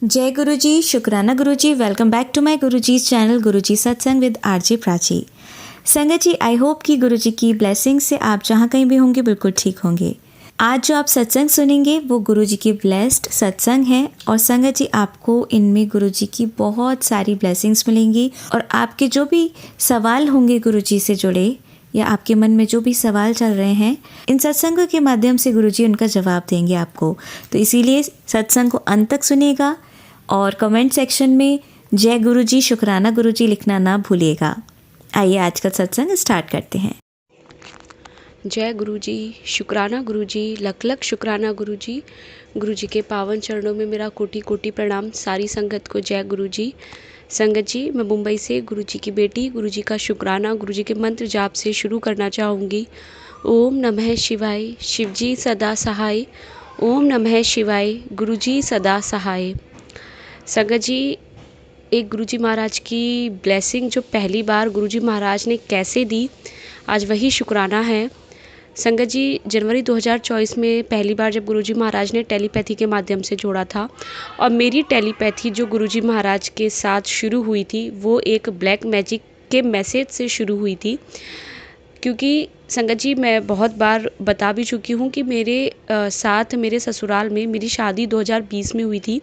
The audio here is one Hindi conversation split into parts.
जय गुरु जी, शुक्राना गुरु जी। Welcome back to my Guru ji channel गुरु जी सत्संग विद आरजे प्राची। संगत जी, आई होप कि गुरु जी की ब्लेसिंग से आप जहाँ कहीं भी होंगे बिल्कुल ठीक होंगे। आज जो आप सत्संग सुनेंगे वो गुरु जी की ब्लेस्ड सत्संग है और संगत जी आपको इनमें गुरु जी की बहुत सारी ब्लेसिंग्स मिलेंगी और आपके जो भी सवाल होंगे गुरु जी से जुड़े या आपके मन में जो भी सवाल चल रहे हैं, इन सत्संगों के माध्यम से गुरुजी उनका जवाब देंगे आपको। तो इसीलिए सत्संग को अंत तक सुनिएगा और कमेंट सेक्शन में जय गुरुजी, शुक्राना गुरुजी लिखना ना भूलिएगा। आइए आज का सत्संग स्टार्ट करते हैं। जय गुरुजी, शुक्राना गुरुजी, लख लख शुक्राना गुरुजी। गुरुजी के पावन चरणों में मेरा कोटि कोटि प्रणाम। सारी संगत को जय गुरुजी। संगत जी, मैं मुंबई से गुरुजी की बेटी गुरुजी का शुक्राना गुरुजी के मंत्र जाप से शुरू करना चाहूँगी। ओम नमः शिवाय, शिवजी सदा सहाय। ओम नमः शिवाय, गुरुजी सदा सहाय। संगत जी, एक गुरुजी महाराज की ब्लेसिंग जो पहली बार गुरुजी महाराज ने कैसे दी, आज वही शुक्राना है। संगत जी, जनवरी 2024 में पहली बार जब गुरुजी महाराज ने टेलीपैथी के माध्यम से जोड़ा था और मेरी टेलीपैथी जो गुरुजी महाराज के साथ शुरू हुई थी वो एक ब्लैक मैजिक के मैसेज से शुरू हुई थी। क्योंकि संगत जी, मैं बहुत बार बता भी चुकी हूँ कि मेरे साथ मेरे ससुराल में मेरी शादी 2020 में हुई थी।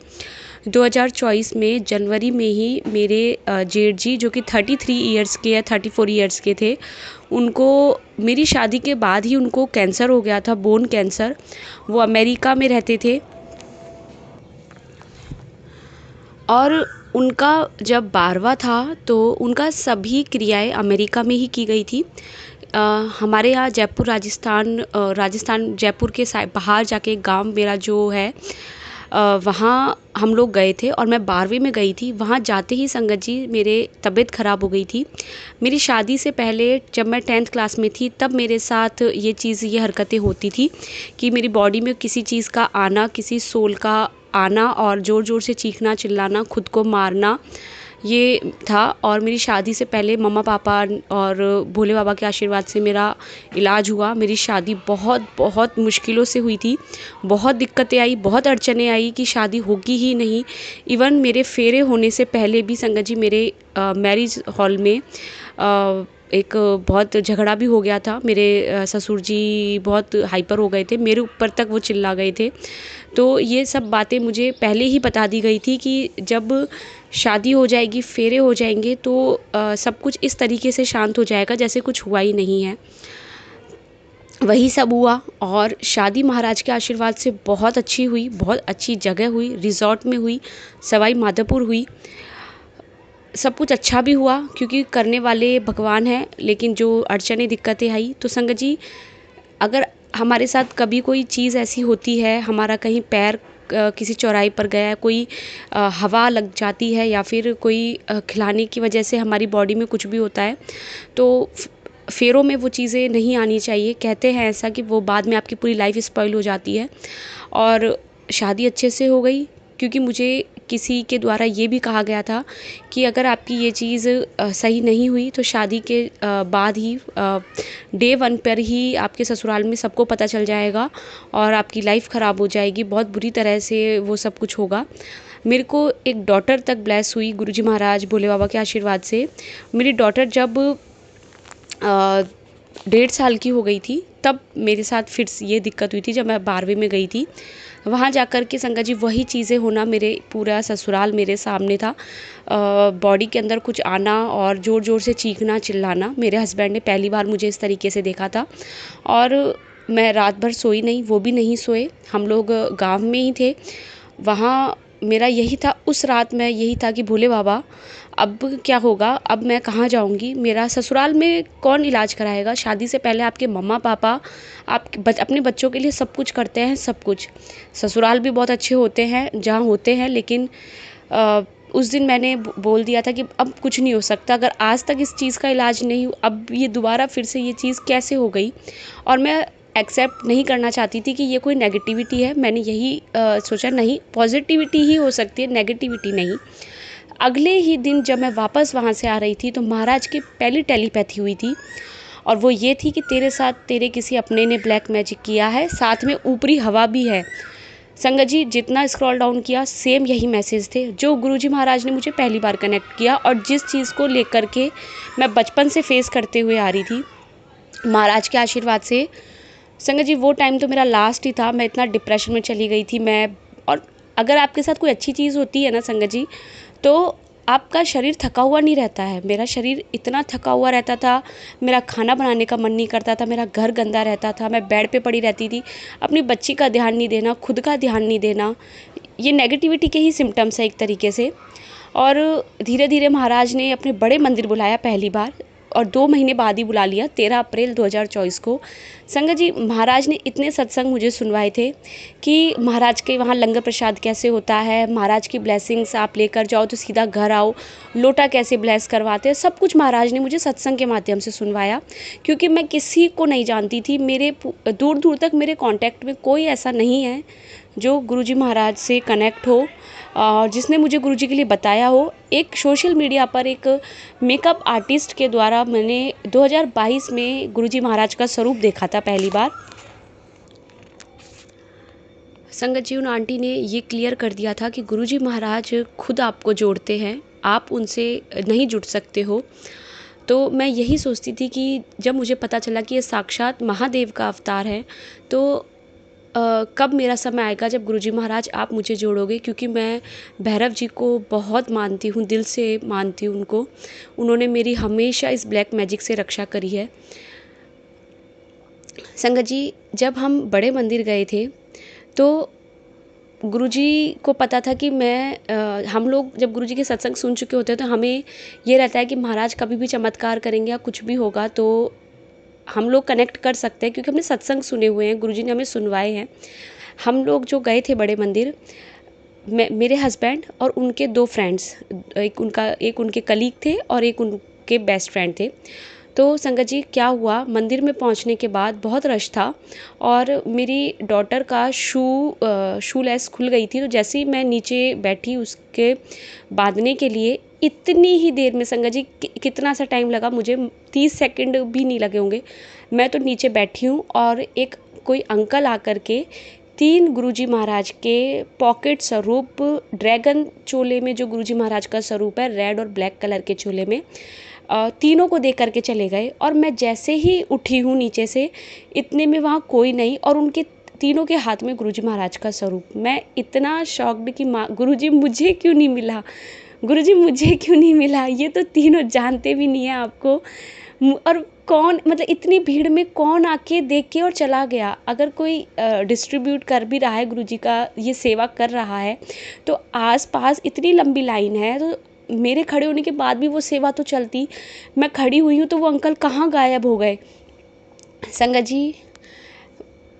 2024 में जनवरी में ही मेरे जेठ जी जो कि 33 ईयर्स के या 34 ईयर्स के थे, उनको मेरी शादी के बाद ही उनको कैंसर हो गया था, बोन कैंसर। वो अमेरिका में रहते थे और उनका जब 12वां था तो उनका सभी क्रियाएं अमेरिका में ही की गई थी। हमारे यहाँ जयपुर राजस्थान जयपुर के बाहर जाके गांव मेरा जो है, वहाँ हम लोग गए थे और मैं 12वीं में गई थी। वहाँ जाते ही संगत जी मेरे तबीयत ख़राब हो गई थी। मेरी शादी से पहले जब मैं 10th क्लास में थी तब मेरे साथ ये हरकतें होती थी कि मेरी बॉडी में किसी चीज़ का आना, किसी सोल का आना और ज़ोर ज़ोर से चीखना चिल्लाना, खुद को मारना, ये था। और मेरी शादी से पहले मम्मा पापा और भोले बाबा के आशीर्वाद से मेरा इलाज हुआ। मेरी शादी बहुत बहुत मुश्किलों से हुई थी, बहुत दिक्कतें आई, बहुत अड़चनें आई कि शादी होगी ही नहीं। इवन मेरे फेरे होने से पहले भी संगत जी मेरे मैरिज हॉल में एक बहुत झगड़ा भी हो गया था। मेरे ससुर जी बहुत हाइपर हो गए थे, मेरे ऊपर तक वो चिल्ला गए थे। तो ये सब बातें मुझे पहले ही बता दी गई थी कि जब शादी हो जाएगी, फेरे हो जाएंगे तो सब कुछ इस तरीके से शांत हो जाएगा जैसे कुछ हुआ ही नहीं है। वही सब हुआ और शादी महाराज के आशीर्वाद से बहुत अच्छी हुई, बहुत अच्छी जगह हुई, रिजॉर्ट में हुई, सवाई माधोपुर हुई। सब कुछ अच्छा भी हुआ क्योंकि करने वाले भगवान हैं। लेकिन जो अड़चनें दिक्कतें आई तो संगत जी, अगर हमारे साथ कभी कोई चीज़ ऐसी होती है, हमारा कहीं पैर किसी चौराहे पर गया है, कोई हवा लग जाती है या फिर कोई खिलाने की वजह से हमारी बॉडी में कुछ भी होता है, तो फेरों में वो चीज़ें नहीं आनी चाहिए। कहते हैं ऐसा कि वो बाद में आपकी पूरी लाइफ स्पॉइल हो जाती है। और शादी अच्छे से हो गई क्योंकि मुझे किसी के द्वारा ये भी कहा गया था कि अगर आपकी ये चीज़ सही नहीं हुई तो शादी के बाद ही डे 1 पर ही आपके ससुराल में सबको पता चल जाएगा और आपकी लाइफ ख़राब हो जाएगी, बहुत बुरी तरह से वो सब कुछ होगा। मेरे को एक डॉटर तक ब्लेस हुई गुरुजी महाराज भोले बाबा के आशीर्वाद से। मेरी डॉटर जब 1.5 साल की हो गई थी तब मेरे साथ फिर ये दिक्कत हुई थी जब मैं 12वीं में गई थी। वहाँ जाकर के संगत जी वही चीज़ें होना, मेरे पूरा ससुराल मेरे सामने था। बॉडी के अंदर कुछ आना और ज़ोर ज़ोर से चीखना चिल्लाना। मेरे हस्बैंड ने पहली बार मुझे इस तरीके से देखा था और मैं रात भर सोई नहीं, वो भी नहीं सोए। हम लोग गाँव में ही थे। वहाँ मेरा यही था, उस रात में यही था कि भोले बाबा अब क्या होगा, अब मैं कहाँ जाऊँगी, मेरा ससुराल में कौन इलाज कराएगा। शादी से पहले आपके मम्मा पापा अपने बच्चों के लिए सब कुछ करते हैं, सब कुछ। ससुराल भी बहुत अच्छे होते हैं जहाँ होते हैं, लेकिन उस दिन मैंने बोल दिया था कि अब कुछ नहीं हो सकता। अगर आज तक इस चीज़ का इलाज नहीं, अब ये दोबारा फिर से ये चीज़ कैसे हो गई। और मैं एक्सेप्ट नहीं करना चाहती थी कि ये कोई नेगेटिविटी है। मैंने यही सोचा, नहीं, पॉजिटिविटी ही हो सकती है, नेगेटिविटी नहीं। अगले ही दिन जब मैं वापस वहाँ से आ रही थी तो महाराज की पहली टेलीपैथी हुई थी और वो ये थी कि तेरे साथ तेरे किसी अपने ने ब्लैक मैजिक किया है, साथ में ऊपरी हवा भी है। संगत जी जितना स्क्रॉल डाउन किया सेम यही मैसेज थे जो गुरुजी महाराज ने मुझे पहली बार कनेक्ट किया, और जिस चीज़ को लेकर के मैं बचपन से फेस करते हुए आ रही थी महाराज के आशीर्वाद से। संगत जी वो टाइम तो मेरा लास्ट ही था, मैं इतना डिप्रेशन में चली गई थी मैं। और अगर आपके साथ कोई अच्छी चीज़ होती है ना संगत जी, तो आपका शरीर थका हुआ नहीं रहता है। मेरा शरीर इतना थका हुआ रहता था, मेरा खाना बनाने का मन नहीं करता था, मेरा घर गंदा रहता था, मैं बेड पे पड़ी रहती थी, अपनी बच्ची का ध्यान नहीं देना, खुद का ध्यान नहीं देना, ये नेगेटिविटी के ही सिम्टम्स है एक तरीके से। और धीरे धीरे महाराज ने अपने बड़े मंदिर बुलाया पहली बार, और 2 महीने बाद ही बुला लिया 13 अप्रैल 2024 को। संगत जी महाराज ने इतने सत्संग मुझे सुनवाए थे कि महाराज के वहाँ लंगर प्रसाद कैसे होता है, महाराज की ब्लेसिंग्स आप लेकर जाओ तो सीधा घर आओ, लोटा कैसे ब्लेस करवाते हैं, सब कुछ महाराज ने मुझे सत्संग के माध्यम से सुनवाया। क्योंकि मैं किसी को नहीं जानती थी, मेरे दूर दूर तक मेरे कांटेक्ट में कोई ऐसा नहीं है जो गुरुजी महाराज से कनेक्ट हो और जिसने मुझे गुरुजी के लिए बताया हो। एक सोशल मीडिया पर एक मेकअप आर्टिस्ट के द्वारा मैंने 2022 में गुरुजी महाराज का स्वरूप देखा था पहली बार। संगत जी उन आंटी ने ये क्लियर कर दिया था कि गुरुजी महाराज खुद आपको जोड़ते हैं, आप उनसे नहीं जुड़ सकते हो। तो मैं यही सोचती थी कि जब मुझे पता चला कि ये साक्षात महादेव का अवतार है, तो कब मेरा समय आएगा जब गुरुजी महाराज आप मुझे जोड़ोगे। क्योंकि मैं भैरव जी को बहुत मानती हूँ, दिल से मानती हूँ उनको। उन्होंने मेरी हमेशा इस ब्लैक मैजिक से रक्षा करी है। संगत जी जब हम बड़े मंदिर गए थे तो गुरुजी को पता था कि हम लोग जब गुरुजी के सत्संग सुन चुके होते हैं तो हमें ये रहता है कि महाराज कभी भी चमत्कार करेंगे या कुछ भी होगा तो हम लोग कनेक्ट कर सकते हैं, क्योंकि हमने सत्संग सुने हुए हैं, गुरुजी ने हमें सुनवाए हैं। हम लोग जो गए थे बड़े मंदिर, मेरे हस्बैंड और उनके 2 फ्रेंड्स, एक उनके कलीग थे और एक उनके बेस्ट फ्रेंड थे। तो संगत जी क्या हुआ, मंदिर में पहुंचने के बाद बहुत रश था और मेरी डॉटर का शू लेस खुल गई थी। तो जैसे ही मैं नीचे बैठी उसके बांधने के लिए, इतनी ही देर में संगत जी कितना सा टाइम लगा मुझे, 30 सेकंड भी नहीं लगे होंगे। मैं तो नीचे बैठी हूँ और एक कोई अंकल आकर के 3 गुरुजी महाराज के पॉकेट स्वरूप ड्रैगन चोले में, जो गुरुजी महाराज का स्वरूप है रेड और ब्लैक कलर के चोले में, तीनों को दे करके चले गए। और मैं जैसे ही उठी हूँ नीचे से, इतने में वहाँ कोई नहीं और उनके तीनों के हाथ में गुरुजी महाराज का स्वरूप। मैं इतना शॉक्ड कि गुरुजी मुझे क्यों नहीं मिला, गुरुजी मुझे क्यों नहीं मिला, ये तो तीनों जानते भी नहीं है आपको। और कौन, मतलब इतनी भीड़ में कौन आके देख के और चला गया। अगर कोई डिस्ट्रीब्यूट कर भी रहा है गुरुजी का, ये सेवा कर रहा है, तो आस पास इतनी लंबी लाइन है, तो मेरे खड़े होने के बाद भी वो सेवा तो चलती। मैं खड़ी हुई हूँ तो वो अंकल कहाँ गायब हो गए। संगत जी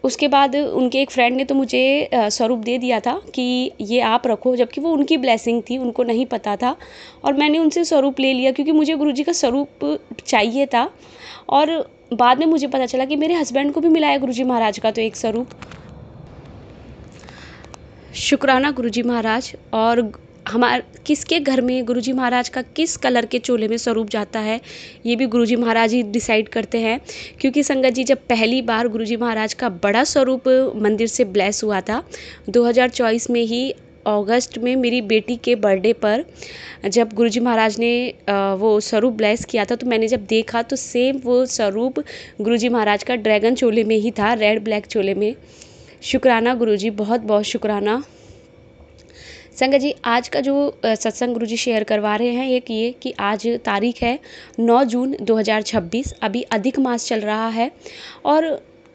उसके बाद उनके एक फ्रेंड ने तो मुझे स्वरूप दे दिया था कि ये आप रखो, जबकि वो उनकी ब्लेसिंग थी, उनको नहीं पता था। और मैंने उनसे स्वरूप ले लिया क्योंकि मुझे गुरुजी का स्वरूप चाहिए था। और बाद में मुझे पता चला कि मेरे हस्बैंड को भी मिला है गुरुजी महाराज का तो एक स्वरूप। शुक्राना गुरुजी महाराज। और किसके घर में गुरुजी महाराज का किस कलर के चोले में स्वरूप जाता है, ये भी गुरुजी महाराज ही डिसाइड करते हैं। क्योंकि संगत जी जब पहली बार गुरुजी महाराज का बड़ा स्वरूप मंदिर से ब्लेस हुआ था 2024 में ही, अगस्त में मेरी बेटी के बर्थडे पर, जब गुरुजी महाराज ने वो स्वरूप ब्लेस किया था, तो मैंने जब देखा तो सेम वो स्वरूप गुरुजी महाराज का ड्रैगन चोले में ही था, रेड ब्लैक चोले में। शुक्राना गुरुजी, बहुत बहुत शुक्राना। संगत जी आज का जो सत्संग गुरुजी शेयर करवा रहे हैं, एक ये कि आज तारीख है 9 जून 2026, अभी अधिक मास चल रहा है और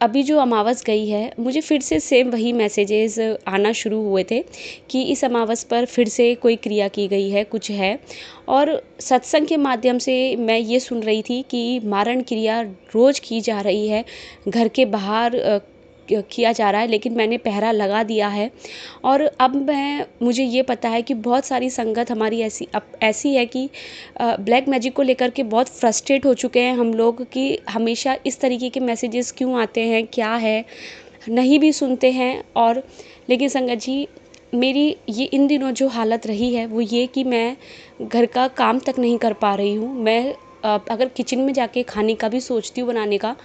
अभी जो अमावस गई है, मुझे फिर से सेम वही मैसेजेस आना शुरू हुए थे कि इस अमावस पर फिर से कोई क्रिया की गई है, कुछ है। और सत्संग के माध्यम से मैं ये सुन रही थी कि मारण क्रिया रोज़ की जा रही है, घर के बाहर किया जा रहा है, लेकिन मैंने पहरा लगा दिया है। और अब मुझे ये पता है कि बहुत सारी संगत हमारी ऐसी है कि ब्लैक मैजिक को लेकर के बहुत फ्रस्ट्रेट हो चुके हैं हम लोग कि हमेशा इस तरीके के मैसेजेस क्यों आते हैं, क्या है, नहीं भी सुनते हैं। और लेकिन संगत जी मेरी ये इन दिनों जो हालत रही है वो ये कि मैं घर का काम तक नहीं कर पा रही हूँ। मैं अगर किचन में जाके खाने का भी सोचती हूँ बनाने का,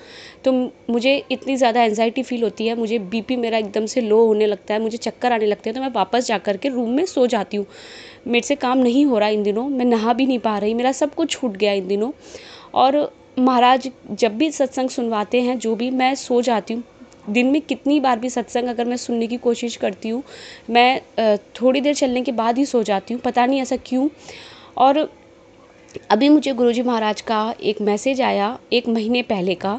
तो मुझे इतनी ज़्यादा एंजाइटी फ़ील होती है, मुझे बीपी मेरा एकदम से लो होने लगता है, मुझे चक्कर आने लगते हैं, तो मैं वापस जा कर के रूम में सो जाती हूँ। मेरे से काम नहीं हो रहा इन दिनों, मैं नहा भी नहीं पा रही, मेरा सब कुछ छूट गया इन दिनों। और महाराज जब भी सत्संग सुनवाते हैं, जो भी, मैं सो जाती हूँ। दिन में कितनी बार भी सत्संग अगर मैं सुनने की कोशिश करती हूँ, मैं थोड़ी देर चलने के बाद ही सो जाती हूँ, पता नहीं ऐसा क्यों। और अभी मुझे गुरुजी महाराज का एक मैसेज आया 1 महीने पहले का,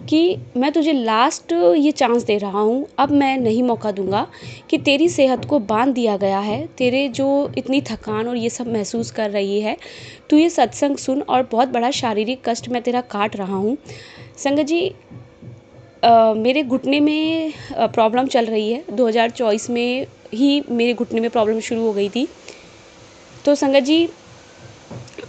कि मैं तुझे लास्ट ये चांस दे रहा हूँ, अब मैं नहीं मौका दूंगा, कि तेरी सेहत को बांध दिया गया है, तेरे जो इतनी थकान और ये सब महसूस कर रही है, तू ये सत्संग सुन, और बहुत बड़ा शारीरिक कष्ट मैं तेरा काट रहा हूँ। संगत जी, मेरे घुटने में प्रॉब्लम चल रही है, 2024 में ही मेरे घुटने में प्रॉब्लम शुरू हो गई थी। तो संगत जी,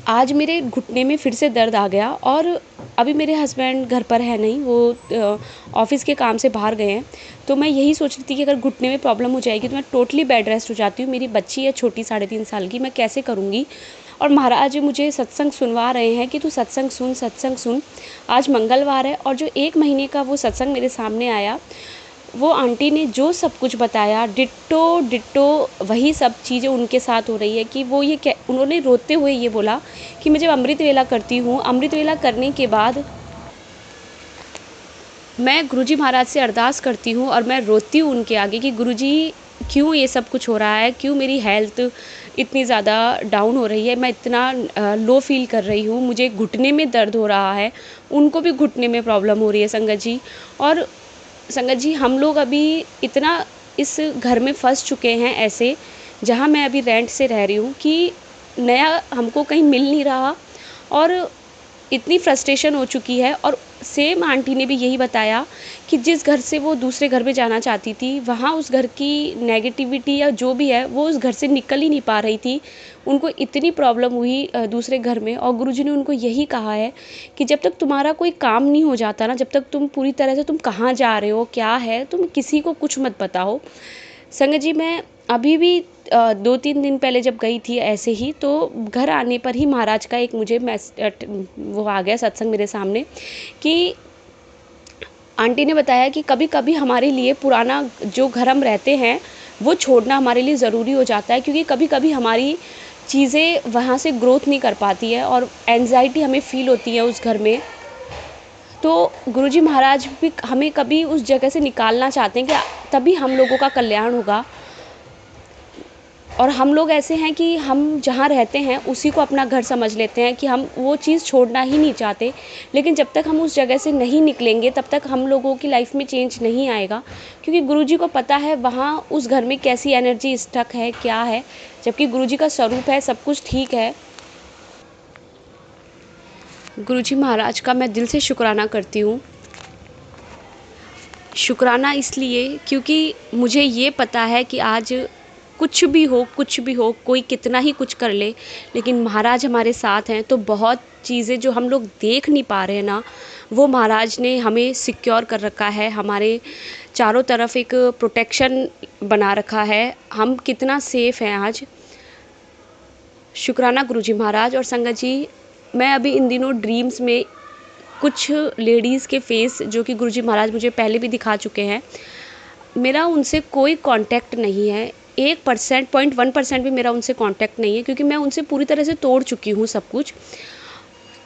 आज मेरे घुटने में फिर से दर्द आ गया, और अभी मेरे हस्बैंड घर पर है नहीं, वो ऑफिस के काम से बाहर गए हैं। तो मैं यही सोच रही थी कि अगर घुटने में प्रॉब्लम हो जाएगी तो मैं टोटली बेड रेस्ट हो जाती हूँ। मेरी बच्ची है छोटी, 3.5 साल की, मैं कैसे करूँगी। और महाराज मुझे सत्संग सुनवा रहे हैं कि तू सत्संग सुन, सत्संग सुन। आज मंगलवार है, और जो 1 महीने का वो सत्संग मेरे सामने आया, वो आंटी ने जो सब कुछ बताया, डिट्टो डिट्टो वही सब चीज़ें उनके साथ हो रही है। कि वो ये उन्होंने रोते हुए ये बोला कि मैं जब अमृत वेला करती हूँ, अमृत वेला करने के बाद मैं गुरुजी महाराज से अरदास करती हूँ, और मैं रोती हूँ उनके आगे कि गुरुजी, क्यों ये सब कुछ हो रहा है, क्यों मेरी हेल्थ इतनी ज़्यादा डाउन हो रही है, मैं इतना लो फील कर रही हूँ, मुझे घुटने में दर्द हो रहा है, उनको भी घुटने में प्रॉब्लम हो रही है संगत जी। और संगत जी, हम लोग अभी इतना इस घर में फंस चुके हैं ऐसे, जहाँ मैं अभी रेंट से रह रही हूँ, कि नया हमको कहीं मिल नहीं रहा, और इतनी फ्रस्ट्रेशन हो चुकी है। और सेम आंटी ने भी यही बताया कि जिस घर से वो दूसरे घर में जाना चाहती थी, वहाँ उस घर की नेगेटिविटी या जो भी है, वो उस घर से निकल ही नहीं पा रही थी। उनको इतनी प्रॉब्लम हुई दूसरे घर में, और गुरुजी ने उनको यही कहा है कि जब तक तुम्हारा कोई काम नहीं हो जाता ना, जब तक तुम पूरी तरह से, तुम कहाँ जा रहे हो, क्या है, तुम किसी को कुछ मत बताओ। संगत जी, मैं अभी भी 2-3 दिन पहले जब गई थी ऐसे ही, तो घर आने पर ही महाराज का एक मुझे वो आ गया सत्संग मेरे सामने, कि आंटी ने बताया कि कभी कभी हमारे लिए पुराना जो घर हम रहते हैं, वो छोड़ना हमारे लिए ज़रूरी हो जाता है, क्योंकि कभी कभी हमारी चीज़ें वहाँ से ग्रोथ नहीं कर पाती है, और एंजाइटी हमें फ़ील होती है उस घर में। तो गुरुजी महाराज भी हमें कभी उस जगह से निकालना चाहते हैं, कि तभी हम लोगों का कल्याण होगा। और हम लोग ऐसे हैं कि हम जहाँ रहते हैं उसी को अपना घर समझ लेते हैं, कि हम वो चीज़ छोड़ना ही नहीं चाहते। लेकिन जब तक हम उस जगह से नहीं निकलेंगे, तब तक हम लोगों की लाइफ में चेंज नहीं आएगा, क्योंकि गुरुजी को पता है वहाँ उस घर में कैसी एनर्जी स्टक है, क्या है, जबकि गुरुजी का स्वरूप है, सब कुछ ठीक है। गुरुजी महाराज का मैं दिल से शुक्राना करती हूँ। शुक्राना इसलिए क्योंकि मुझे ये पता है कि आज कुछ भी हो, कोई कितना ही कुछ कर ले, लेकिन महाराज हमारे साथ हैं। तो बहुत चीज़ें जो हम लोग देख नहीं पा रहे हैं ना, वो महाराज ने हमें सिक्योर कर रखा है, हमारे चारों तरफ एक प्रोटेक्शन बना रखा है, हम कितना सेफ़ हैं आज। शुक्राना गुरुजी महाराज। और संगत जी, मैं अभी इन दिनों ड्रीम्स में कुछ लेडीज़ के फेस, जो कि गुरुजी महाराज मुझे पहले भी दिखा चुके हैं, मेरा उनसे कोई कांटेक्ट नहीं है। 1%, 0.1% भी मेरा उनसे कांटेक्ट नहीं है, क्योंकि मैं उनसे पूरी तरह से तोड़ चुकी हूँ सब कुछ।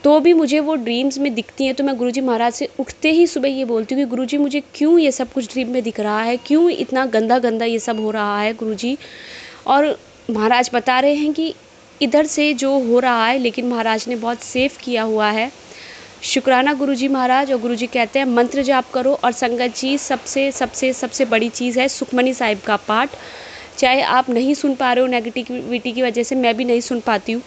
तो भी मुझे वो ड्रीम्स में दिखती हैं, तो मैं गुरुजी महाराज से उठते ही सुबह ये बोलती हूँ कि गुरुजी, मुझे क्यों ये सब कुछ ड्रीम में दिख रहा है, क्यों इतना गंदा गंदा ये सब हो रहा है गुरुजी। और महाराज बता रहे हैं कि इधर से जो हो रहा है, लेकिन महाराज ने बहुत सेफ किया हुआ है। शुक्राना गुरुजी महाराज। और गुरुजी कहते हैं मंत्र जाप करो। और संगत जी, सबसे सबसे सबसे बड़ी चीज़ है सुखमनी साहिब का पाठ। चाहे आप नहीं सुन पा रहे हो नेगेटिविटी की वजह से, मैं भी नहीं सुन पाती हूँ,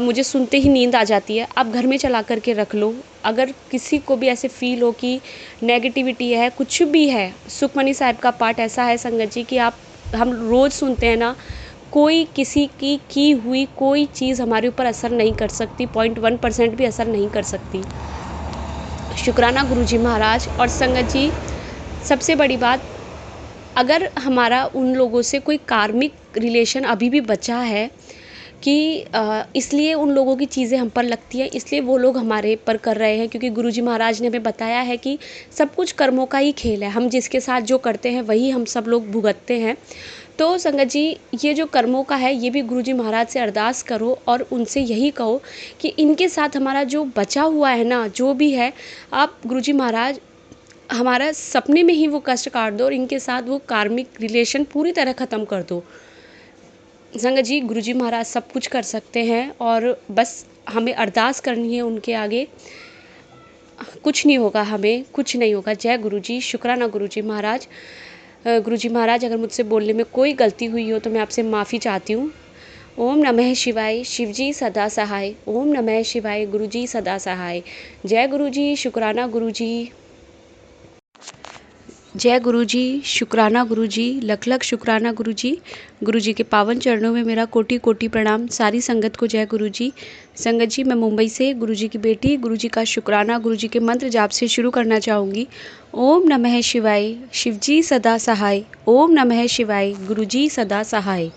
मुझे सुनते ही नींद आ जाती है, आप घर में चला करके रख लो। अगर किसी को भी ऐसे फील हो कि नेगेटिविटी है, कुछ भी है, सुखमनी साहिब का पाठ ऐसा है संगत जी कि हम रोज़ सुनते हैं ना, कोई किसी की हुई कोई चीज़ हमारे ऊपर असर नहीं कर सकती, 0.1% भी असर नहीं कर सकती। शुक्राना गुरुजी महाराज। और संगत जी, सबसे बड़ी बात, अगर हमारा उन लोगों से कोई कार्मिक रिलेशन अभी भी बचा है, कि इसलिए उन लोगों की चीज़ें हम पर लगती हैं, इसलिए वो लोग हमारे पर कर रहे हैं, क्योंकि गुरुजी महाराज ने हमें बताया है कि सब कुछ कर्मों का ही खेल है। हम जिसके साथ जो करते हैं वही हम सब लोग भुगतते हैं। तो संगत जी, ये जो कर्मों का है ये भी गुरुजी महाराज से अरदास करो और उनसे यही कहो कि इनके साथ हमारा जो बचा हुआ है ना, जो भी है, आप गुरुजी महाराज हमारा सपने में ही वो कष्ट काट दो और इनके साथ वो कार्मिक रिलेशन पूरी तरह ख़त्म कर दो। संगत जी, गुरुजी महाराज सब कुछ कर सकते हैं और बस हमें अरदास करनी है उनके आगे। कुछ नहीं होगा, हमें कुछ नहीं होगा। जय गुरुजी, शुक्राना गुरुजी महाराज। गुरुजी महाराज, अगर मुझसे बोलने में कोई गलती हुई हो तो मैं आपसे माफ़ी चाहती हूँ। ओम नमः शिवाय, शिवजी सदा सहाय। ओम नमः शिवाय, गुरुजी सदा सहाय। जय गुरुजी, शुक्राना गुरुजी। जय गुरुजी, शुक्राना गुरुजी, लख लख शुक्राना गुरुजी। गुरुजी के पावन चरणों में मेरा कोटि कोटि प्रणाम। सारी संगत को जय गुरुजी। संगत जी, मैं मुंबई से गुरुजी की बेटी गुरुजी का शुक्राना गुरुजी के मंत्र जाप से शुरू करना चाहूँगी। ओम नमः शिवाय, शिवजी सदा सहाय। ओम नमः शिवाय, गुरुजी सदा सहाय।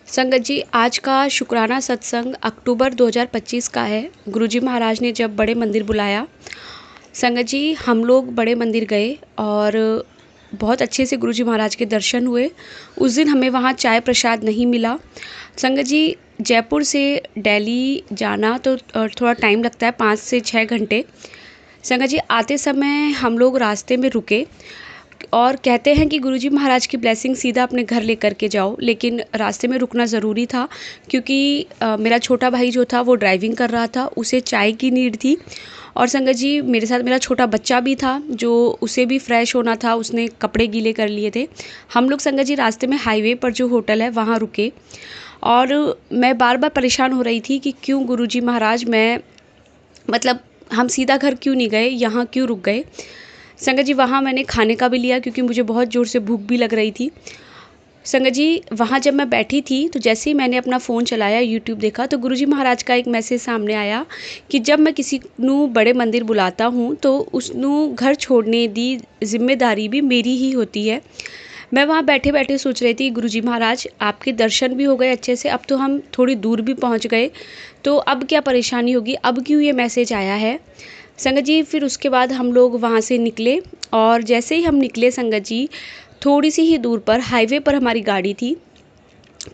संगत जी, आज का शुक्राना सत्संग अक्टूबर 2025 का है। गुरुजी महाराज ने जब बड़े मंदिर बुलाया, संगत जी हम लोग बड़े मंदिर गए और बहुत अच्छे से गुरुजी महाराज के दर्शन हुए। उस दिन हमें वहाँ चाय प्रसाद नहीं मिला। संगत जी, जयपुर से दिल्ली जाना तो थोड़ा टाइम लगता है, 5 से 6 घंटे। संगत जी, आते समय हम लोग रास्ते में रुके और कहते हैं कि गुरुजी महाराज की ब्लेसिंग सीधा अपने घर लेकर के जाओ, लेकिन रास्ते में रुकना ज़रूरी था क्योंकि मेरा छोटा भाई जो था वो ड्राइविंग कर रहा था, उसे चाय की नीड थी। और संगत जी, मेरे साथ मेरा छोटा बच्चा भी था जो उसे भी फ्रेश होना था, उसने कपड़े गीले कर लिए थे। हम लोग संगत जी रास्ते में हाईवे पर जो होटल है वहाँ रुके और मैं बार बार परेशान हो रही थी कि क्यों गुरुजी महाराज, मैं मतलब हम सीधा घर क्यों नहीं गए, यहाँ क्यों रुक गए। संगत जी, वहाँ मैंने खाने का भी लिया क्योंकि मुझे बहुत ज़ोर से भूख भी लग रही थी। संगत जी, वहाँ जब मैं बैठी थी तो जैसे ही मैंने अपना फ़ोन चलाया, यूट्यूब देखा, तो गुरुजी महाराज का एक मैसेज सामने आया कि जब मैं किसी नू बड़े मंदिर बुलाता हूँ तो उसनू घर छोड़ने दी जिम्मेदारी भी मेरी ही होती है। मैं वहाँ बैठे बैठे सोच रही थी, गुरुजी महाराज आपके दर्शन भी हो गए अच्छे से, अब तो हम थोड़ी दूर भी पहुँच गए, तो अब क्या परेशानी होगी, अब क्यों ये मैसेज आया है। संगत जी, फिर उसके बाद हम लोग वहाँ से निकले और जैसे ही हम निकले संगत जी, थोड़ी सी ही दूर पर हाईवे पर हमारी गाड़ी थी,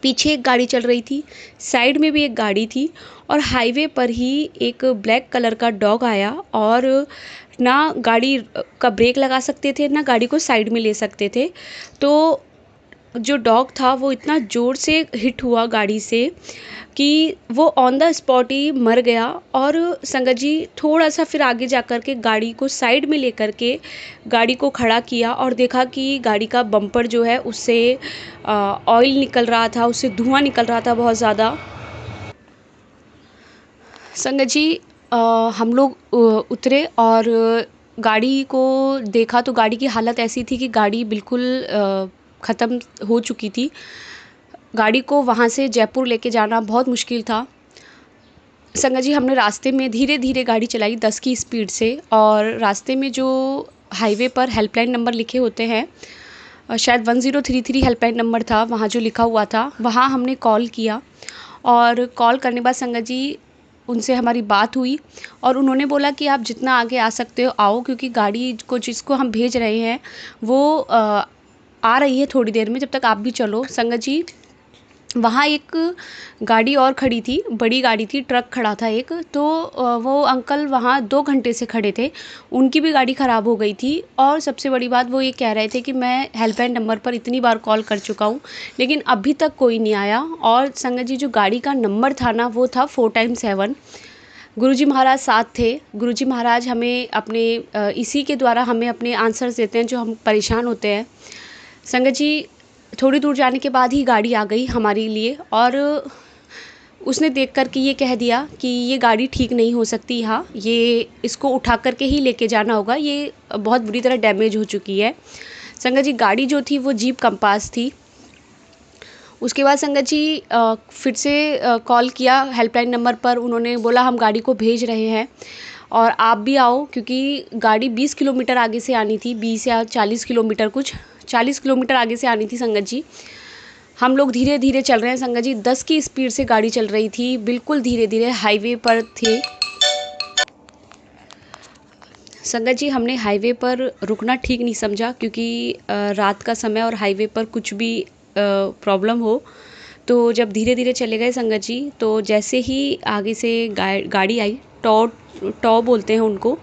पीछे एक गाड़ी चल रही थी, साइड में भी एक गाड़ी थी और हाईवे पर ही एक ब्लैक कलर का डॉग आया और ना गाड़ी का ब्रेक लगा सकते थे, ना गाड़ी को साइड में ले सकते थे। तो जो डॉग था वो इतना ज़ोर से हिट हुआ गाड़ी से कि वो ऑन द स्पॉट ही मर गया। और संगत जी, थोड़ा सा फिर आगे जा कर के गाड़ी को साइड में लेकर के गाड़ी को खड़ा किया और देखा कि गाड़ी का बम्पर जो है उससे ऑयल निकल रहा था, उससे धुआं निकल रहा था बहुत ज़्यादा। संगत जी, हम लोग उतरे और गाड़ी को देखा तो गाड़ी की हालत ऐसी थी कि गाड़ी बिल्कुल ख़त्म हो चुकी थी। गाड़ी को वहाँ से जयपुर लेके जाना बहुत मुश्किल था। संगत जी, हमने रास्ते में धीरे धीरे गाड़ी चलाई 10 की स्पीड से और रास्ते में जो हाईवे पर हेल्पलाइन नंबर लिखे होते हैं, शायद 1033 हेल्पलाइन नंबर था वहाँ जो लिखा हुआ था, वहाँ हमने कॉल किया और कॉल करने बाद संगत जी उनसे हमारी बात हुई और उन्होंने बोला कि आप जितना आगे आ सकते हो आओ, क्योंकि गाड़ी को जिसको हम भेज रहे हैं वो आ रही है थोड़ी देर में, जब तक आप भी चलो। संगत जी, वहाँ एक गाड़ी और खड़ी थी, बड़ी गाड़ी थी, ट्रक खड़ा था एक, तो वो अंकल वहाँ 2 घंटे से खड़े थे, उनकी भी गाड़ी ख़राब हो गई थी। और सबसे बड़ी बात वो ये कह रहे थे कि मैं हेल्पलाइन नंबर पर इतनी बार कॉल कर चुका हूँ लेकिन अभी तक कोई नहीं आया। और संगत जी, जो गाड़ी का नंबर था ना वो था 4x7। गुरुजी महाराज साथ थे। गुरुजी महाराज हमें अपने इसी के द्वारा हमें अपने आंसर्स देते हैं जो हम परेशान होते हैं। संगत जी, थोड़ी दूर जाने के बाद ही गाड़ी आ गई हमारे लिए और उसने देख कर के ये कह दिया कि ये गाड़ी ठीक नहीं हो सकती, हाँ ये इसको उठा कर के ही लेके जाना होगा, ये बहुत बुरी तरह डैमेज हो चुकी है। संगत जी, गाड़ी जो थी वो जीप कंपास थी। उसके बाद संगत जी फिर से कॉल किया हेल्पलाइन नंबर पर, उन्होंने बोला हम गाड़ी को भेज रहे हैं और आप भी आओ, क्योंकि गाड़ी 20 किलोमीटर आगे से आनी थी, 20 या 40 किलोमीटर कुछ 40 किलोमीटर आगे से आनी थी संगत जी। हम लोग धीरे धीरे चल रहे हैं संगत जी, 10 की स्पीड से गाड़ी चल रही थी, बिल्कुल धीरे धीरे हाईवे पर थे संगत जी। हमने हाईवे पर रुकना ठीक नहीं समझा, क्योंकि रात का समय और हाईवे पर कुछ भी प्रॉब्लम हो। तो जब धीरे धीरे चले गए संगत जी, तो जैसे ही आगे से गाड़ी आई, टॉ टॉ बोलते हैं उनको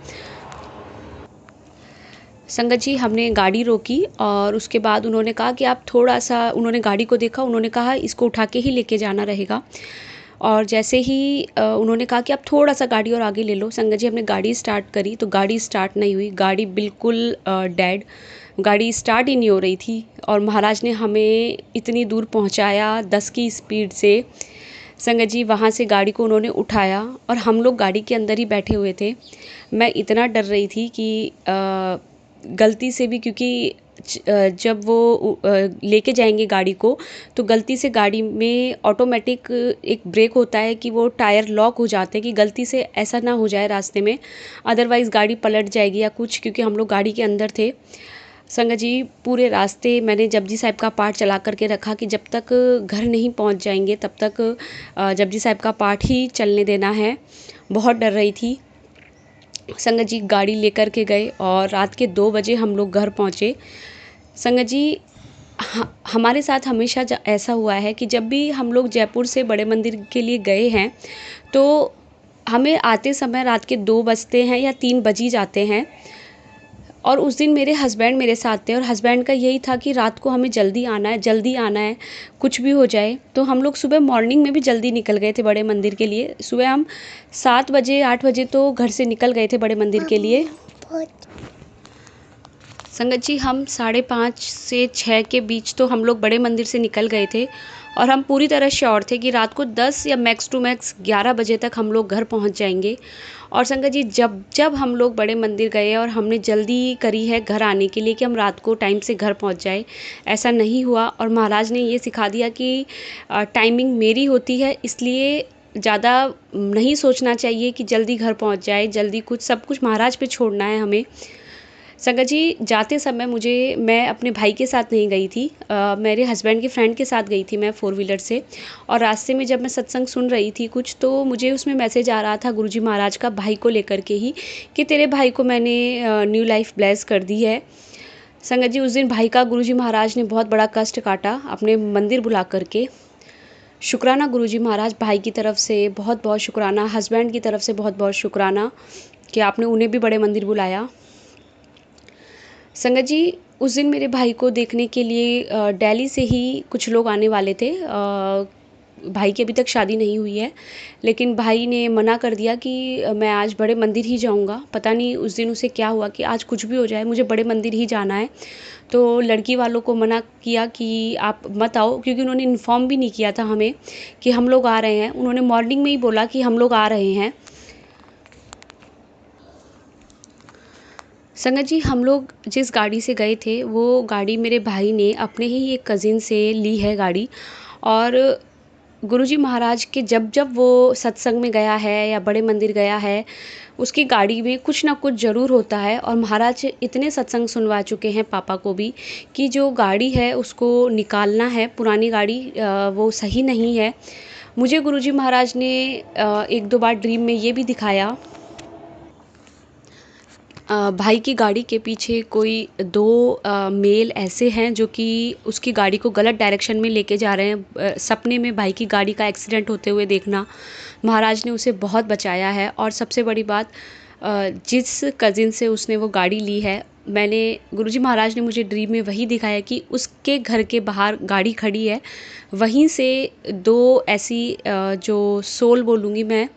संगत जी, हमने गाड़ी रोकी और उसके बाद उन्होंने कहा कि आप थोड़ा सा, उन्होंने गाड़ी को देखा, उन्होंने कहा इसको उठा के ही लेके जाना रहेगा। और जैसे ही उन्होंने कहा कि आप थोड़ा सा गाड़ी और आगे ले लो, संगत जी हमने गाड़ी स्टार्ट करी तो गाड़ी स्टार्ट नहीं हुई, गाड़ी बिल्कुल डेड, गाड़ी स्टार्ट ही नहीं हो रही थी। और महाराज ने हमें इतनी दूर पहुंचाया 10 की स्पीड से संगत जी। वहाँ से गाड़ी को उन्होंने उठाया और हम लोग गाड़ी के अंदर ही बैठे हुए थे। मैं इतना डर रही थी कि गलती से भी, क्योंकि जब वो लेके जाएंगे गाड़ी को, तो गलती से गाड़ी में ऑटोमेटिक एक ब्रेक होता है कि वो टायर लॉक हो जाते हैं, कि गलती से ऐसा ना हो जाए रास्ते में, अदरवाइज़ गाड़ी पलट जाएगी या कुछ, क्योंकि हम लोग गाड़ी के अंदर थे संगत जी। पूरे रास्ते मैंने जपजी साहिब का पाठ चला करके रखा कि जब तक घर नहीं पहुंच जाएंगे तब तक जपजी साहिब का पाठ ही चलने देना है। बहुत डर रही थी संगत जी। गाड़ी लेकर के गए और रात के 2 बजे हम लोग घर पहुँचे संगत जी। हमारे साथ हमेशा ऐसा हुआ है कि जब भी हम लोग जयपुर से बड़े मंदिर के लिए गए हैं, तो हमें आते समय रात के 2 बजते हैं या 3 बज ही जाते हैं। और उस दिन मेरे हस्बैंड मेरे साथ थे और हस्बैंड का यही था कि रात को हमें जल्दी आना है, जल्दी आना है, कुछ भी हो जाए। तो हम लोग सुबह मॉर्निंग में भी जल्दी निकल गए थे बड़े मंदिर के लिए। सुबह हम 7 बजे 8 बजे तो घर से निकल गए थे बड़े मंदिर के लिए संगत जी। हम 5:30 से 6 के बीच तो हम लोग बड़े मंदिर से निकल गए थे और हम पूरी तरह श्योर थे कि रात को 10 या मैक्स टू मैक्स 11 बजे तक हम लोग घर पहुंच जाएंगे। और संगत जी, जब जब हम लोग बड़े मंदिर गए और हमने जल्दी करी है घर आने के लिए कि हम रात को टाइम से घर पहुंच जाए, ऐसा नहीं हुआ। और महाराज ने ये सिखा दिया कि टाइमिंग मेरी होती है, इसलिए ज़्यादा नहीं सोचना चाहिए कि जल्दी घर पहुंच जाए, जल्दी कुछ, सब कुछ महाराज पे छोड़ना है हमें। संगत जी, जाते समय मैं अपने भाई के साथ नहीं गई थी, मेरे हस्बैंड के फ्रेंड के साथ गई थी मैं 4 व्हीलर से। और रास्ते में जब मैं सत्संग सुन रही थी कुछ, तो मुझे उसमें मैसेज आ रहा था गुरुजी महाराज का, भाई को लेकर के ही, कि तेरे भाई को मैंने न्यू लाइफ ब्लेस कर दी है। संगत जी, उस दिन भाई का गुरुजी महाराज ने बहुत बड़ा कष्ट काटा अपने मंदिर बुला करके। शुक्राना गुरुजी महाराज, भाई की तरफ से बहुत बहुत शुक्राना, हस्बैंड की तरफ से बहुत बहुत शुक्राना कि आपने उन्हें भी बड़े मंदिर बुलाया। संगत जी, उस दिन मेरे भाई को देखने के लिए दिल्ली से ही कुछ लोग आने वाले थे। भाई की अभी तक शादी नहीं हुई है, लेकिन भाई ने मना कर दिया कि मैं आज बड़े मंदिर ही जाऊंगा। पता नहीं उस दिन उसे क्या हुआ कि आज कुछ भी हो जाए, मुझे बड़े मंदिर ही जाना है। तो लड़की वालों को मना किया कि आप मत आओ, क्योंकि उन्होंने इन्फॉर्म भी नहीं किया था हमें कि हम लोग आ रहे हैं। उन्होंने मॉर्निंग में ही बोला कि हम लोग आ रहे हैं। संगत जी, हम लोग जिस गाड़ी से गए थे वो गाड़ी मेरे भाई ने अपने ही एक कज़िन से ली है गाड़ी। और गुरुजी महाराज के जब जब वो सत्संग में गया है या बड़े मंदिर गया है, उसकी गाड़ी में कुछ ना कुछ ज़रूर होता है। और महाराज इतने सत्संग सुनवा चुके हैं पापा को भी कि जो गाड़ी है उसको निकालना है, पुरानी गाड़ी वो सही नहीं है। मुझे गुरुजी महाराज ने 1-2 बार ड्रीम में ये भी दिखाया, भाई की गाड़ी के पीछे कोई 2 मेल ऐसे हैं जो कि उसकी गाड़ी को गलत डायरेक्शन में लेके जा रहे हैं। सपने में भाई की गाड़ी का एक्सीडेंट होते हुए देखना, महाराज ने उसे बहुत बचाया है। और सबसे बड़ी बात, जिस कज़िन से उसने वो गाड़ी ली है, मैंने गुरुजी महाराज ने मुझे ड्रीम में वही दिखाया कि उसके घर के बाहर गाड़ी खड़ी है, वहीं से 2 ऐसी जो सोल बोलूँगी मैं,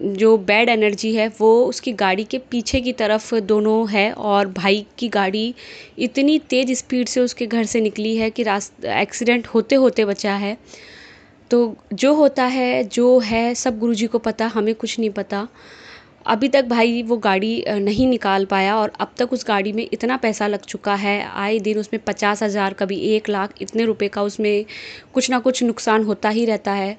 जो बैड एनर्जी है वो उसकी गाड़ी के पीछे की तरफ दोनों है। और भाई की गाड़ी इतनी तेज़ स्पीड से उसके घर से निकली है कि एक्सीडेंट होते होते बचा है। तो जो होता है, जो है, सब गुरुजी को पता, हमें कुछ नहीं पता। अभी तक भाई वो गाड़ी नहीं निकाल पाया और अब तक उस गाड़ी में इतना पैसा लग चुका है, आए दिन उसमें 50,000, कभी 1 लाख, इतने रुपए का उसमें कुछ ना कुछ नुकसान होता ही रहता है।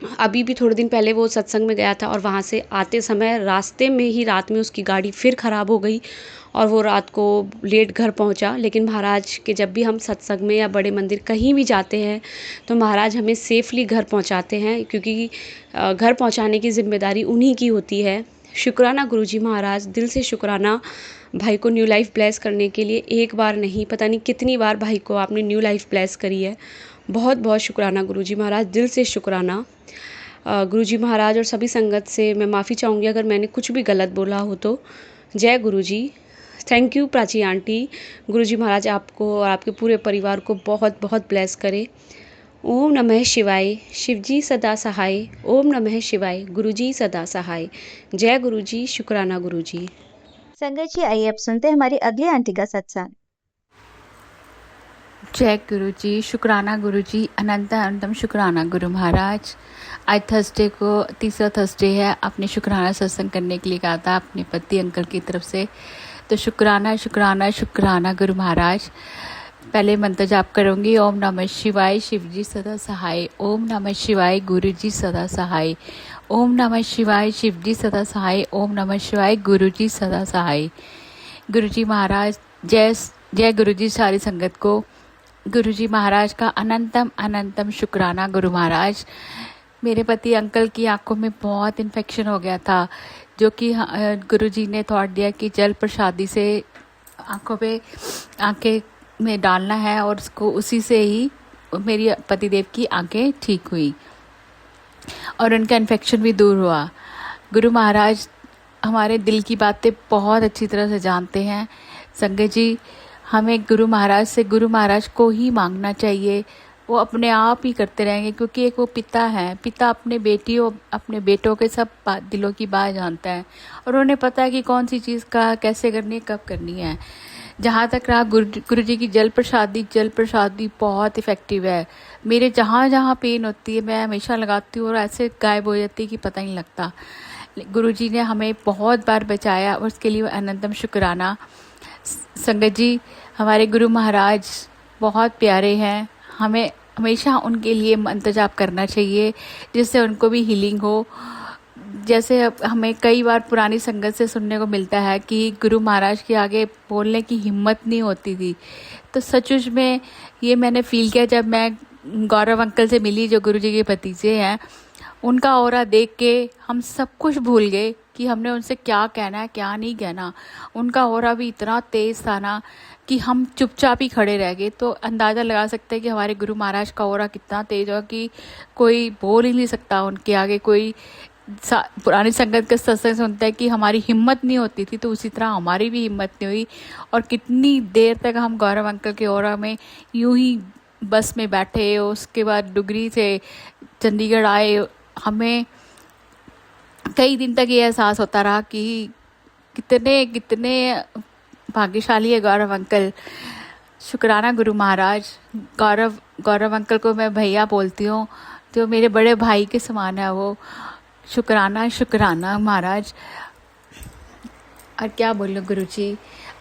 अभी भी थोड़े दिन पहले वो सत्संग में गया था और वहाँ से आते समय रास्ते में ही रात में उसकी गाड़ी फिर ख़राब हो गई और वो रात को लेट घर पहुँचा। लेकिन महाराज के जब भी हम सत्संग में या बड़े मंदिर कहीं भी जाते हैं तो महाराज हमें सेफ़ली घर पहुँचाते हैं, क्योंकि घर पहुँचाने की ज़िम्मेदारी उन्हीं की होती है। शुक्राना गुरुजी महाराज, दिल से शुक्राना भाई को न्यू लाइफ ब्लेस करने के लिए। एक बार नहीं, पता नहीं कितनी बार भाई को आपने न्यू लाइफ ब्लेस करी है। बहुत बहुत शुक्राना गुरुजी महाराज, दिल से शुक्राना। गुरुजी महाराज और सभी संगत से मैं माफ़ी चाहूँगी अगर मैंने कुछ भी गलत बोला हो तो। जय Guruji. Thank you Prachi aunty. Guruji Maharaj आपको और आपके पूरे परिवार को बहुत बहुत ब्लेस करे। ओम नमः शिवाय। शिवजी सदा सहाय। ओम नमः शिवाय। गुरुजी सदा सहाय। जय गुरुजी। शुक्राना गुरुजी। संगत जी, आइए अब सुनते हैं हमारी अगली आंटी का सत्संग। जय गुरु जी, शुक्राना गुरु जी, अनंत अनंतम शुक्राना गुरु महाराज। आज थर्सडे को तीसरा थर्सडे है, आपने शुक्राना सत्संग करने के लिए कहा था अपने पति अंकल की तरफ से, तो शुक्राना शुक्राना शुक्राना गुरु महाराज। पहले मंत्र जाप करूँगी। ओम नमः शिवाय, शिवजी सदा सहाय। ओम नमः शिवाय, गुरु जी सदा सहाय। ओम नमः शिवाय, शिवजी सदा सहाय। ओम नमः शिवाय, गुरु जी सदा सहाय। गुरु जी महाराज, जय जय गुरु जी। सारी संगत को गुरु जी महाराज का अनंतम अनंतम शुक्राना गुरु महाराज। मेरे पति अंकल की आंखों में बहुत इन्फेक्शन हो गया था, जो कि गुरु जी ने थॉट दिया कि जल प्रसादी से आंखें में डालना है, और उसको उसी से ही मेरी पतिदेव की आंखें ठीक हुई और उनका इन्फेक्शन भी दूर हुआ। गुरु महाराज हमारे दिल की बातें बहुत अच्छी तरह से जानते हैं। संगत जी, हमें गुरु महाराज से गुरु महाराज को ही मांगना चाहिए, वो अपने आप ही करते रहेंगे, क्योंकि एक वो पिता हैं। पिता अपने अपने बेटों के सब दिलों की बात जानता है, और उन्हें पता है कि कौन सी चीज़ का कैसे करनी है, कब करनी है। जहाँ तक रहा गुरु जी की जल प्रसादी बहुत इफ़ेक्टिव है। मेरे जहाँ जहाँ पेन होती है मैं हमेशा लगाती हूँ, और ऐसे गायब हो जाती है कि पता नहीं लगता। गुरु जी ने हमें बहुत बार बचाया, और उसके लिए अनंतम शुक्राना। संगत जी, हमारे गुरु महाराज बहुत प्यारे हैं, हमें हमेशा उनके लिए मंत्र जाप करना चाहिए, जिससे उनको भी हीलिंग हो। जैसे अब हमें कई बार पुरानी संगत से सुनने को मिलता है कि गुरु महाराज के आगे बोलने की हिम्मत नहीं होती थी, तो सचमुच में ये मैंने फील किया जब मैं गौरव अंकल से मिली, जो गुरु जी के भतीजे हैं। उनका ऑरा देख के हम सब कुछ भूल गए कि हमने उनसे क्या कहना है, क्या नहीं कहना। उनका ऑरा भी इतना तेज़ था ना कि हम चुपचाप ही खड़े रह गए। तो अंदाज़ा लगा सकते हैं कि हमारे गुरु महाराज का ऑरा कितना तेज हो कि कोई बोल ही नहीं सकता उनके आगे। कोई पुरानी संगत का सत्संग सुनता है कि हमारी हिम्मत नहीं होती थी, तो उसी तरह हमारी भी हिम्मत नहीं हुई, और कितनी देर तक हम गौरव अंकल के ऑरा में यूं ही बस में बैठे। उसके बाद डुगरी से चंडीगढ़ आए। हमें कई दिन तक ये एहसास होता रहा कि कितने कितने भाग्यशाली है गौरव अंकल। शुक्राना गुरु महाराज। गौरव अंकल को मैं भैया बोलती हूँ, तो मेरे बड़े भाई के समान है वो। शुक्राना शुक्राना महाराज। और क्या बोलूँ गुरु जी,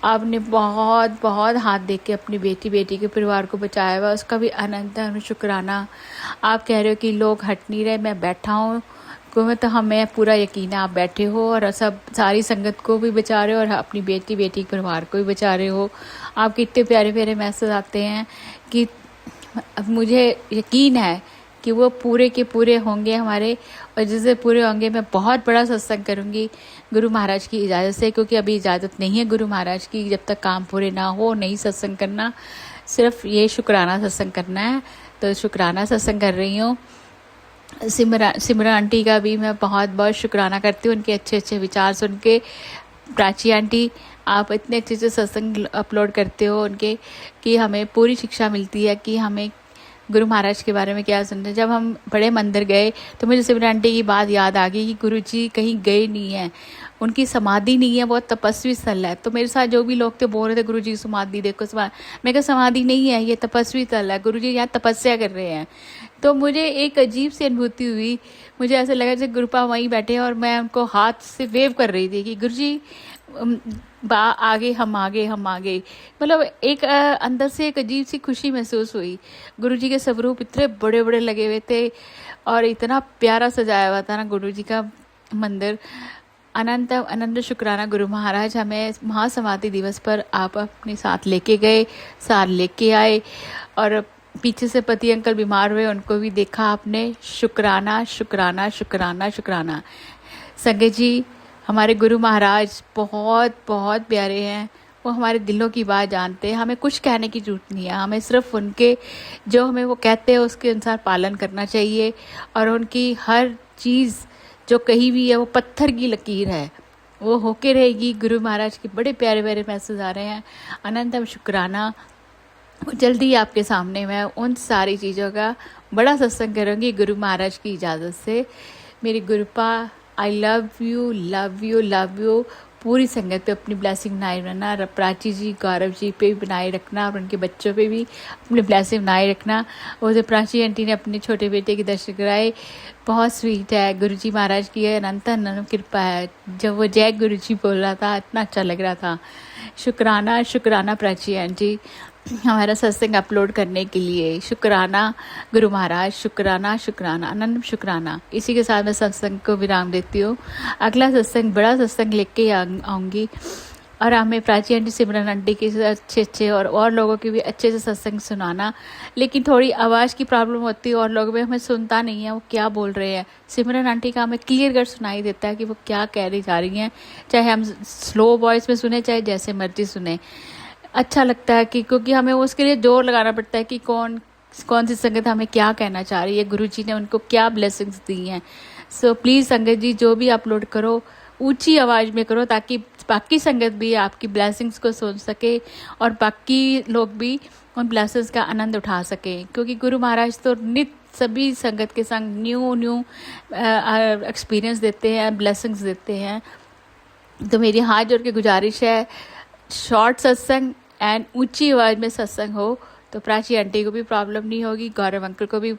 आपने बहुत बहुत हाथ दे के अपनी बेटी के परिवार को बचाया हुआ, उसका भी अनंत शुक्राना। आप कह रहे हो कि लोग हट नहीं रहे, मैं बैठा हूँ, तो हमें पूरा यकीन है आप बैठे हो और सारी संगत को भी बचा रहे हो, और अपनी बेटी के परिवार को भी बचा रहे हो। आपके इतने प्यारे प्यारे मैसेज आते हैं कि अब मुझे यकीन है कि वो पूरे के पूरे होंगे हमारे, और जिससे पूरे होंगे मैं बहुत बड़ा सत्संग करूँगी गुरु महाराज की इजाज़त से, क्योंकि अभी इजाज़त नहीं है गुरु महाराज की, जब तक काम पूरे ना हो नहीं सत्संग करना, सिर्फ ये शुक्राना सत्संग करना है। तो शुक्राना सत्संग कर रही हूँ। सिमरन आंटी का भी मैं बहुत बहुत शुक्राना करती हूँ, उनके अच्छे अच्छे विचार सुन के। प्राची आंटी, आप इतने अच्छे से सत्संग अपलोड करते हो उनके, कि हमें पूरी शिक्षा मिलती है कि हमें गुरु महाराज के बारे में क्या सुनते हैं। जब हम बड़े मंदिर गए तो मुझे सिमरन आंटी की बात याद आ गई कि गुरु जी कहीं गए नहीं हैं, उनकी समाधि नहीं है, बहुत तपस्वी स्थल है। तो मेरे साथ जो भी लोग थे बोल रहे थे गुरु जी समाधि देखो, मैं कहा समाधि नहीं है, ये तपस्वी स्थल है, गुरु जी यहाँ तपस्या कर रहे हैं। तो मुझे एक अजीब सी अनुभूति हुई, मुझे ऐसा लगा जैसे गुरुपा वहीं बैठे हैं और मैं उनको हाथ से वेव कर रही थी कि गुरु जी आगे हम आगे हम आगे, मतलब एक अंदर से एक अजीब सी खुशी महसूस हुई। गुरुजी के स्वरूप इतने बड़े बड़े लगे हुए थे और इतना प्यारा सजाया हुआ था ना गुरुजी का मंदिर। अनंत अनंत शुक्राना गुरु महाराज, हमें महासमाधि दिवस पर आप अपने साथ लेके गए, साथ लेके आए, और पीछे से पति अंकल बीमार हुए, उनको भी देखा आपने। शुक्राना शुक्राना शुक्राना शुक्राना। संगत जी, हमारे गुरु महाराज बहुत बहुत प्यारे हैं। वो हमारे दिलों की बात जानते हैं। हमें कुछ कहने की जरूरत नहीं है, हमें सिर्फ उनके जो हमें वो कहते हैं उसके अनुसार पालन करना चाहिए। और उनकी हर चीज़ जो कही भी है वो पत्थर की लकीर है, वो होके रहेगी। गुरु महाराज के बड़े प्यारे प्यारे मैसेज आ रहे हैं। अनंतम शुक्राना। जल्दी आपके सामने मैं उन सारी चीज़ों का बड़ा सत्संग करूँगी गुरु महाराज की इजाज़त से। मेरी गुरुपा, I love you love you love you. पूरी संगत पे अपनी ब्लेसिंग बनाए रखना। प्राची जी, गौरव जी पे भी बनाए रखना, और उनके बच्चों पे भी अपनी ब्लेसिंग बनाए रखना। वो जो प्राची आंटी ने अपने छोटे बेटे के दर्शन कराए, बहुत स्वीट है। गुरुजी महाराज की अनंत अनंत कृपा है। जब वो जय गुरुजी बोल रहा था, इतना अच्छा लग रहा था। शुक्राना शुक्राना प्राची आंटी, हमारा सत्संग अपलोड करने के लिए। शुक्राना गुरु महाराज, शुक्राना शुक्राना अनंत शुक्राना। इसी के साथ मैं सत्संग को विराम देती हूँ। अगला सत्संग बड़ा सत्संग लेके आऊँगी, और हमें प्राची आंटी, सिमरन आंटी के अच्छे और लोगों की भी अच्छे से सत्संग सुनाना। लेकिन थोड़ी आवाज़ की प्रॉब्लम होती है और लोग भी हमें सुनता नहीं है वो क्या बोल रहे हैं। सिमरन आंटी का हमें क्लियर कट सुनाई देता है कि वो क्या कह रही जा रही हैं, चाहे हम स्लो वॉइस में सुने चाहे जैसे मर्जी सुने। अच्छा लगता है कि क्योंकि हमें उसके लिए जोर लगाना पड़ता है कि कौन सी संगत हमें क्या कहना चाह रही है, गुरुजी ने उनको क्या ब्लेसिंग्स दी हैं। सो प्लीज़ संगत जी, जो भी अपलोड करो ऊंची आवाज़ में करो, ताकि बाकी संगत भी आपकी ब्लेसिंग्स को सुन सके और बाकी लोग भी उन ब्लेसिंग्स का आनंद उठा सकें। क्योंकि गुरु महाराज तो नित्य सभी संगत के संग न्यू एक्सपीरियंस देते हैं, ब्लेसिंग्स देते हैं। तो मेरी हाथ जोड़ के गुजारिश है, शॉर्ट सत्संग एंड ऊंची आवाज़ में सत्संग हो तो प्राची आंटी को भी प्रॉब्लम नहीं होगी, गौरव अंकल को भी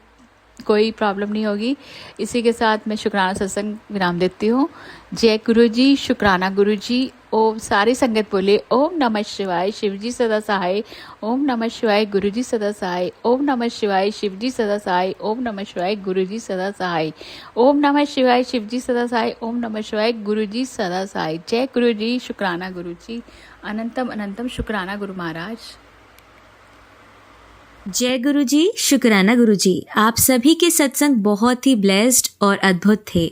कोई प्रॉब्लम नहीं होगी। इसी के साथ मैं शुक्राना सत्संग विराम देती हूँ। जय गुरु जी, शुक्राना गुरु जी। ओम सारी संगत बोले ओम नमः शिवाय, शिवजी सदा सहाय। ओम नमः शिवाय, गुरु जी सदा सहाय। ओम नमः शिवाय, शिवजी सदा सहाय। ओम नमः शिवाय, गुरु जी सदा सहाय। ओम नमः शिवाय, शिवजी सदा सहाय। ओम नमः शिवाय, गुरु जी सदा सहाय। जय गुरु जी, शुक्राना गुरु जी। अनंतम अनंतम शुक्राना गुरु महाराज। जय गुरु जी, शुक्राना गुरु जी। आप सभी के सत्संग बहुत ही ब्लेस्ड और अद्भुत थे।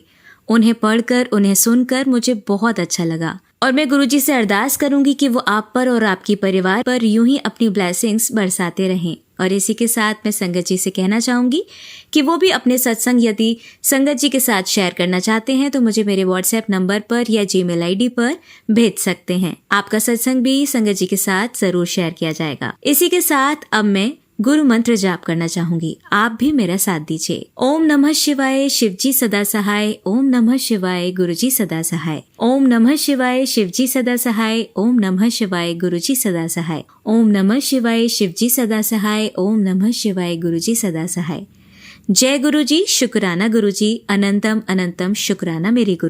उन्हें पढ़कर, उन्हें सुनकर मुझे बहुत अच्छा लगा, और मैं गुरु जी से अरदास करूंगी कि वो आप पर और आपकी परिवार पर यूं ही अपनी ब्लेसिंग्स बरसाते रहें। और इसी के साथ मैं संगत जी से कहना चाहूंगी कि वो भी अपने सत्संग यदि संगत जी के साथ शेयर करना चाहते हैं तो मुझे मेरे व्हाट्सएप नंबर पर या जीमेल आईडी पर भेज सकते हैं। आपका सत्संग भी संगत जी के साथ जरूर शेयर किया जाएगा। इसी के साथ अब मैं गुरु मंत्र जाप करना चाहूंगी, आप भी मेरा साथ दीजिए। ओम नमः शिवाय, शिवजी सदा सहाय। ओम नमः शिवाय, गुरुजी सदा सहाय। ओम नमः शिवाय, शिवजी सदा सहाय। ओम नमः शिवाय, गुरुजी सदा सहाय। ओम नमः शिवाय, शिवजी सदा सहाय। ओम नमः शिवाय, गुरुजी सदा सहाय। जय गुरु जी, शुक्राना गुरु जी। अनंतम अनंतम शुक्राना मेरे गुरु।